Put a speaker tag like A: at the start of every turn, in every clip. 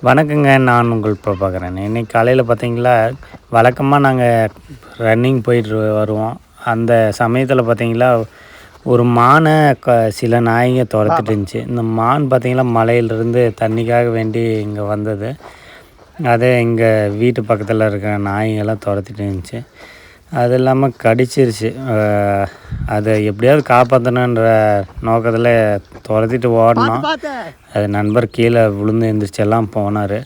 A: வணக்கங்க. நான் உங்கள் பிரபாகரன். இன்னைக்கு காலையில் பார்த்தீங்களா, வழக்கமாக நாங்கள் ரன்னிங் போயிட்டு வருவோம். அந்த சமயத்தில் பார்த்தீங்களா, ஒரு மானை சில நாய்ங்க துரத்திட்டு இருந்துச்சு. இந்த மான் பார்த்தீங்களா, மலையிலிருந்து தண்ணிக்காக வேண்டி இங்கே வந்தது. அதே எங்கள் வீட்டு பக்கத்தில் இருக்கிற நாய்ங்கெல்லாம் துரத்திட்டு இருந்துச்சு. அது இல்லாமல் கடிச்சிருச்சு. அதை எப்படியாவது காப்பாற்றணுன்ற நோக்கத்தில் துரத்திட்டு ஓடினோம். அது நண்பர் கீழே விழுந்து எந்திரிச்செல்லாம் போனார்.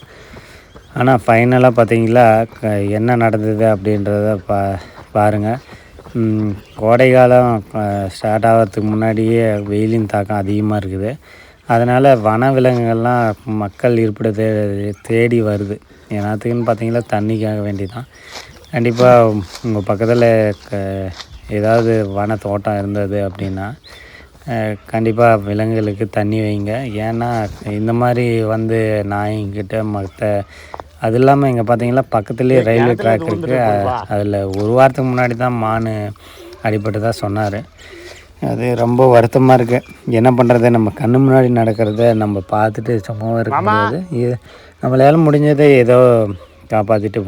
A: ஆனால் ஃபைனலாக பார்த்தீங்களா, என்ன நடந்தது அப்படின்றத பாருங்கள். கோடை காலம் ஸ்டார்ட் ஆகிறதுக்கு முன்னாடியே வெயிலின் தாக்கம் அதிகமாக இருக்குது. அதனால் வனவிலங்குகள்லாம் மக்கள் இருப்பிட தேடி வருது. என்னத்துக்குன்னு பார்த்தீங்களா, தண்ணிக்காக வேண்டி தான். கண்டிப்பாக உங்கள் பக்கத்தில் ஏதாவது வன தோட்டம் இருந்தது அப்படின்னா கண்டிப்பாக விலங்குகளுக்கு தண்ணி வைங்க. ஏன்னா இந்த மாதிரி வந்து நாய்கிட்ட அது இல்லாமல் இங்கே பார்த்தீங்கன்னா பக்கத்துலேயே ரயில்வே ட்ராக் இருக்குது. அதில் ஒரு வாரத்துக்கு முன்னாடி தான் மான் அடிபட்டு தான் சொன்னார். அது ரொம்ப வருத்தமாக இருக்குது. என்ன பண்ணுறது, நம்ம கண்ணு முன்னாடி நடக்கிறத நம்ம பார்த்துட்டு சும்மாவும் இருக்க முடியாது. இது நம்மளால் முடிஞ்சதை ஏதோ காப்பாற்றிட்டு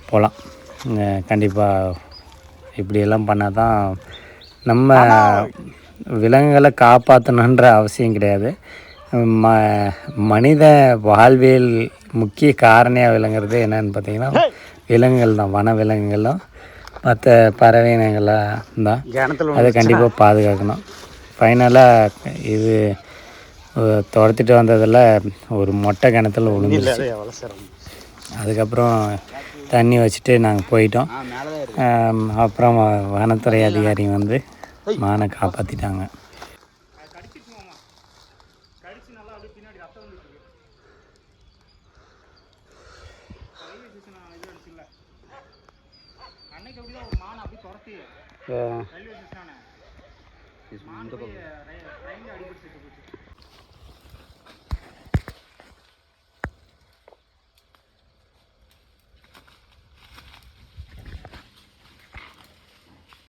A: போகலாம். கண்டிப்பாக இப்படியெல்லாம் பண்ணால் தான் நம்ம விலங்குகளை காப்பாற்றணுன்ற அவசியம் கிடையாது. மனித வாழ்வியல் முக்கிய காரணியாக விளங்குறது என்னென்னு பார்த்தீங்கன்னா விலங்குகள் தான். வன விலங்குகளும் மற்ற பறவை இனங்களாக தான். அதை கண்டிப்பாக பாதுகாக்கணும். ஃபைனலாக இது துரத்திட்டு வந்ததில் ஒரு மொட்டை கிணத்துல விழுந்துருச்சு. அதுக்கப்புறம் தண்ணி வச்சுட்டு நாங்கள் போயிட்டோம். அப்புறம் வனத்துறை அதிகாரி வந்து மானை காப்பாற்றிட்டாங்க. அன்னைக்கு அப்படிதான் ஒரு மான் அப்படி துரத்தி ரயில்வே ஸ்டேஷன் ட்ரெயினில் அடிபட்டு போச்சு.